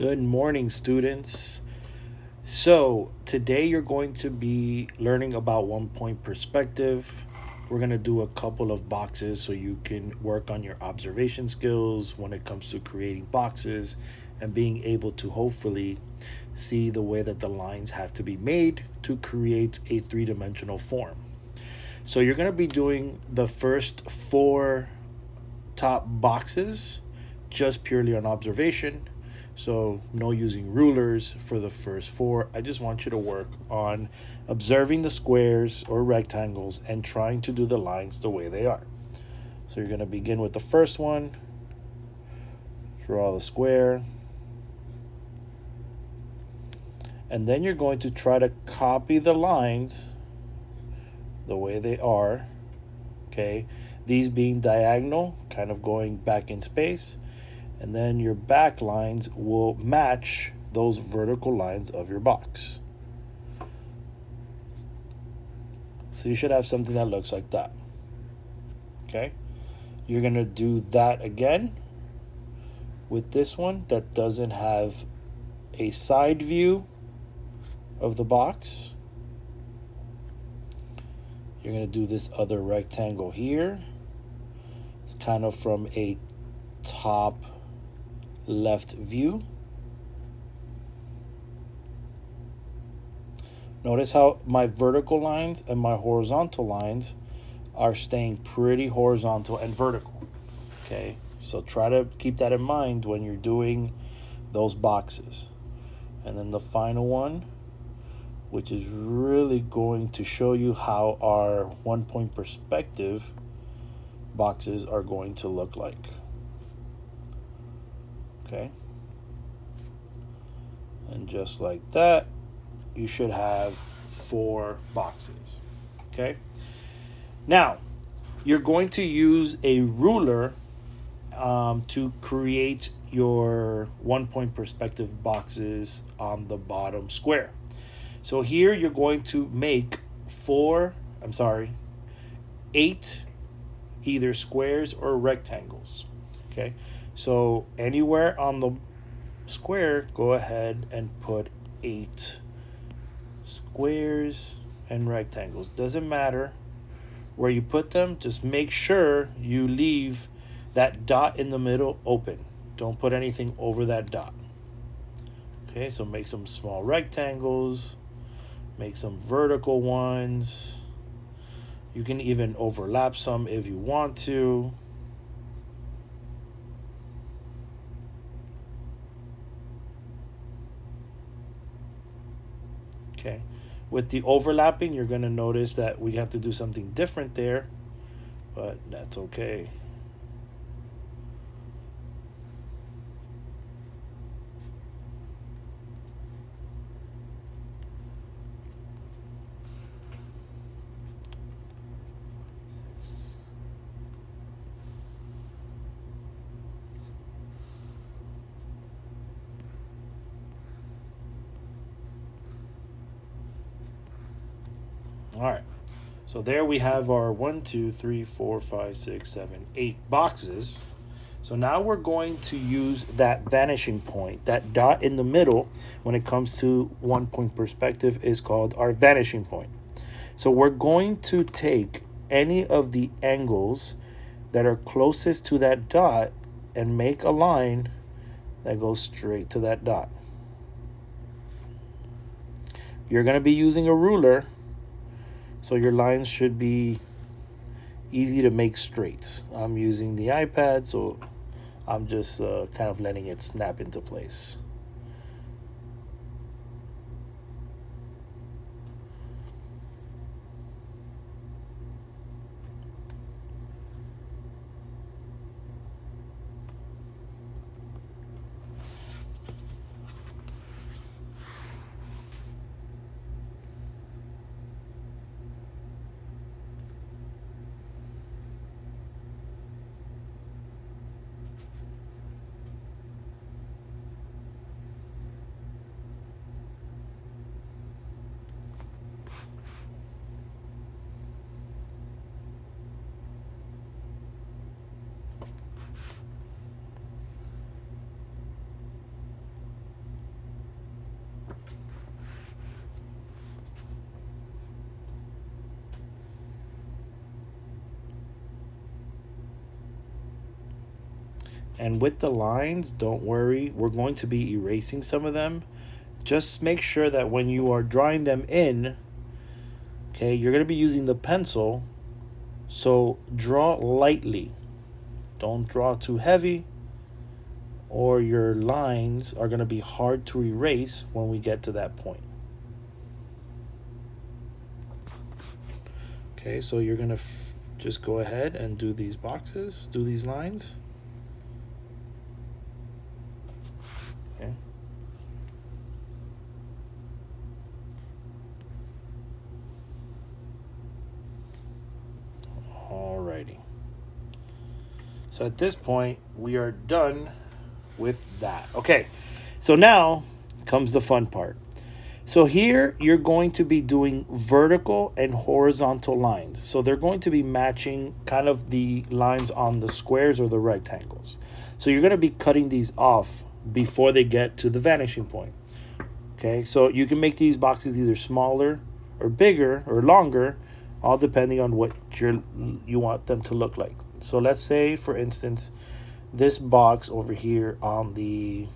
Good morning, students. So, today you're going to be learning about 1 point perspective. We're going to do a couple of boxes so you can work on your observation skills when it comes to creating boxes and being able to hopefully see the way that the lines have to be made to create a three-dimensional form. So, you're going to be doing the first four top boxes just purely on observation. So, no using rulers for the first four. I just want you to work on observing the squares or rectangles and trying to do the lines the way they are. So, you're going to begin with the first one, draw the square, and then you're going to try to copy the lines the way they are. Okay, these being diagonal, kind of going back in space, and then your back lines will match those vertical lines of your box. So you should have something that looks like that. Okay, you're going to do that again with this one that doesn't have a side view of the box. You're going to do this other rectangle here. It's kind of from a top left view. Notice how my vertical lines and my horizontal lines are staying pretty horizontal and vertical. Okay, so try to keep that in mind when you're doing those boxes. And then the final one, which is really going to show you how our 1 point perspective boxes are going to look like. Okay, and just like that, you should have four boxes. Okay, now you're going to use a ruler to create your 1 point perspective boxes on the bottom square. So here you're going to make eight either squares or rectangles. Okay, so anywhere on the square, go ahead and put 8 squares and rectangles. Doesn't matter where you put them, just make sure you leave that dot in the middle open. Don't put anything over that dot. Okay, so make some small rectangles, make some vertical ones. You can even overlap some if you want to. Okay, with the overlapping, you're going to notice that we have to do something different there, but that's okay. All right. So there we have our 1, 2, 3, 4, 5, 6, 7, 8 boxes. So now we're going to use that vanishing point. That dot in the middle when it comes to 1 point perspective is called our vanishing point. So we're going to take any of the angles that are closest to that dot and make a line that goes straight to that dot. You're going to be using a ruler, so your lines should be easy to make straight. I'm using the iPad, so I'm just kind of letting it snap into place. And with the lines, don't worry, we're going to be erasing some of them. Just make sure that when you are drawing them in, okay, you're going to be using the pencil. So draw lightly. Don't draw too heavy, or your lines are going to be hard to erase when we get to that point. Okay, so you're going to just go ahead and do these boxes, do these lines. Okay. Alrighty. So at this point, we are done with that. Okay, so now comes the fun part. So here you're going to be doing vertical and horizontal lines. So they're going to be matching kind of the lines on the squares or the rectangles. So you're going to be cutting these off before they get to the vanishing point. Okay, so you can make these boxes either smaller or bigger or longer, all depending on what you want them to look like. So let's say, for instance, this box over here on the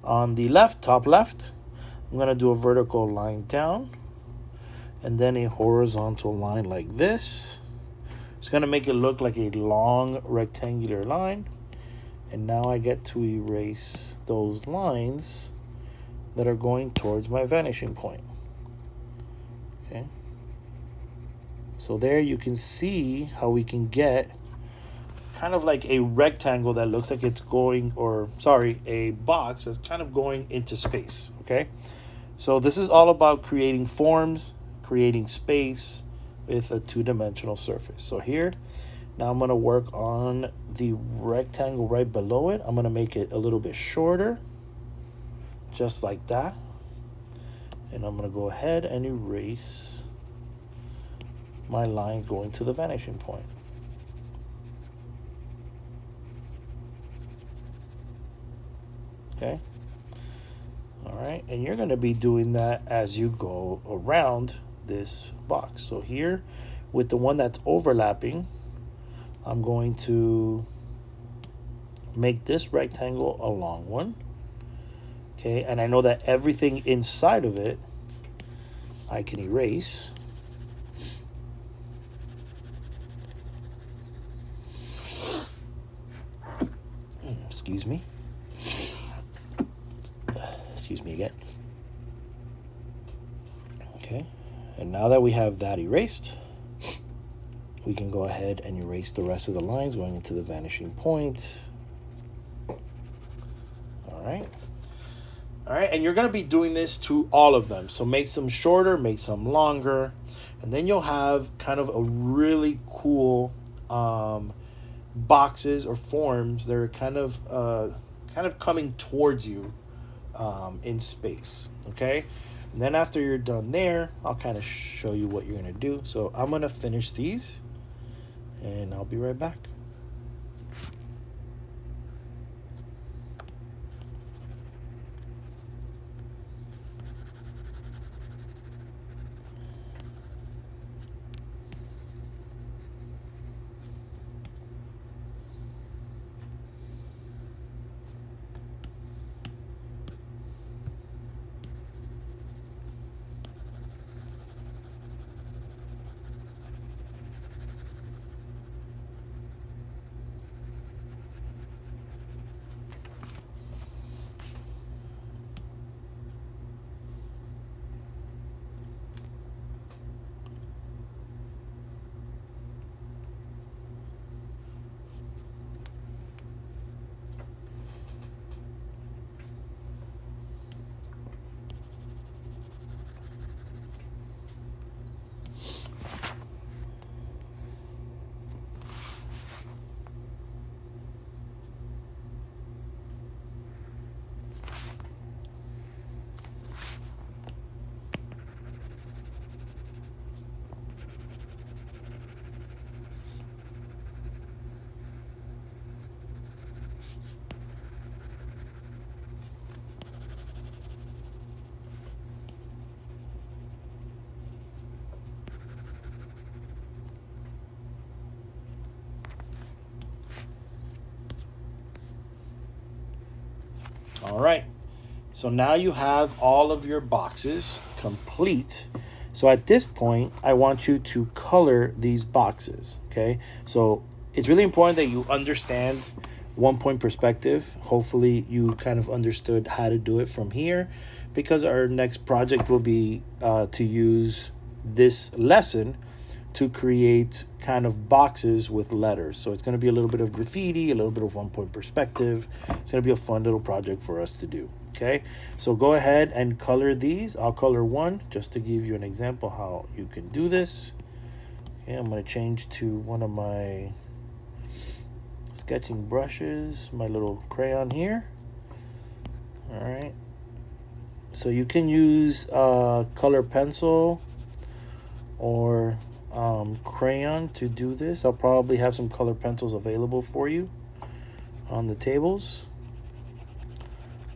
left, top left, I'm going to do a vertical line down and then a horizontal line like this. It's going to make it look like a long rectangular line. And now I get to erase those lines that are going towards my vanishing point. Okay. So there you can see how we can get kind of like a rectangle that looks like it's going, or sorry, a box that's kind of going into space. Okay. So this is all about creating forms, creating space with a two-dimensional surface. So here, now I'm going to work on the rectangle right below it. I'm going to make it a little bit shorter, just like that. And I'm going to go ahead and erase my lines going to the vanishing point. Okay. All right. And you're going to be doing that as you go around this box. So here, with the one that's overlapping, I'm going to make this rectangle a long one. Okay. And I know that everything inside of it I can erase. Excuse me. Excuse me again. Okay, and now that we have that erased, we can go ahead and erase the rest of the lines going into the vanishing point. All right. All right, and you're going to be doing this to all of them. So make some shorter, make some longer, and then you'll have kind of a really cool boxes or forms that are kind of coming towards you in space. Okay, and then after you're done there, I'll kind of show you what you're going to do. So I'm going to finish these and I'll be right back. All right. So now you have all of your boxes complete. So at this point, I want you to color these boxes, okay? So it's really important that you understand 1 point perspective. Hopefully you kind of understood how to do it from here, because our next project will be to use this lesson to create kind of boxes with letters. So it's going to be a little bit of graffiti, a little bit of 1 point perspective. It's going to be a fun little project for us to do. Okay, so go ahead and color these. I'll color one just to give you an example how you can do this. Okay, I'm going to change to one of my sketching brushes, my little crayon here. All right, so you can use color pencil or crayon to do this. I'll probably have some color pencils available for you on the tables.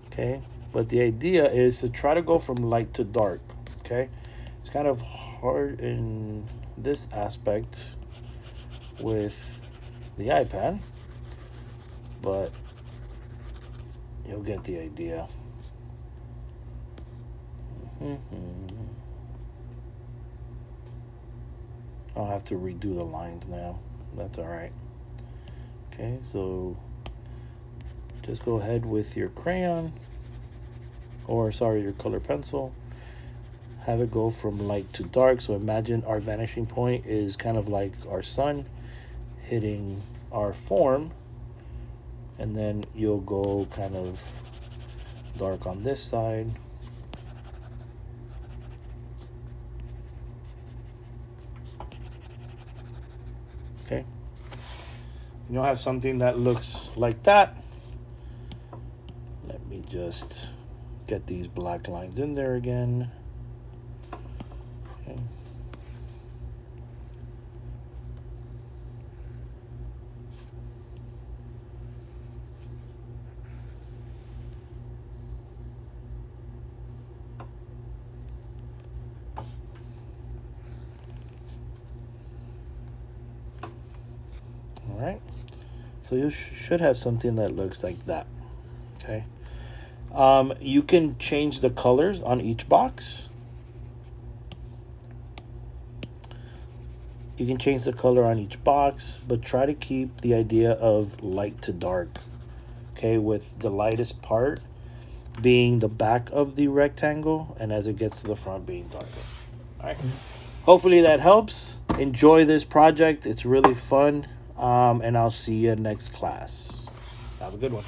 Okay, but the idea is to try to go from light to dark. Okay, it's kind of hard in this aspect with the iPad, but you'll get the idea. I'll have to redo the lines now. That's all right. Okay, so just go ahead with your crayon, or sorry, your color pencil. Have it go from light to dark. So imagine our vanishing point is kind of like our sun hitting our form, and then you'll go kind of dark on this side. Okay, and you'll have something that looks like that. Let me just get these black lines in there again. Okay. All right, so you should have something that looks like that. Okay, you can change the colors on each box. You can change the color on each box, but try to keep the idea of light to dark. Okay, with the lightest part being the back of the rectangle, and as it gets to the front being darker. All right, hopefully that helps. Enjoy this project, it's really fun. And I'll see you next class. Have a good one.